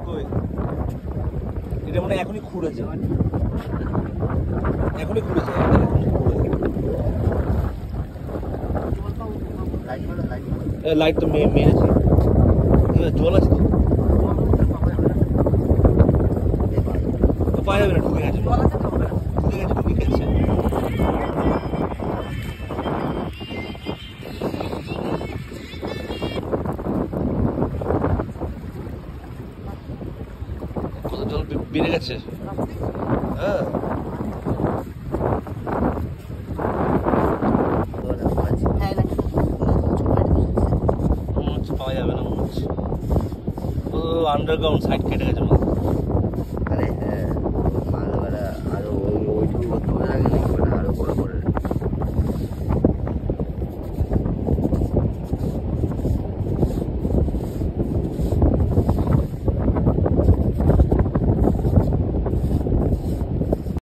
কই এটা মানে এখনই খুঁড়েছে লাইট তো মেরেছে জল আছে তো পাওয়া যাবে না ঢুকে গেছে ঢুকে গেছে কত জল বেড়ে গেছে হ্যাঁ পাওয়া যাবে না মনে হচ্ছে ও আন্ডারগ্রাউন্ড সাইড কেটে গেছে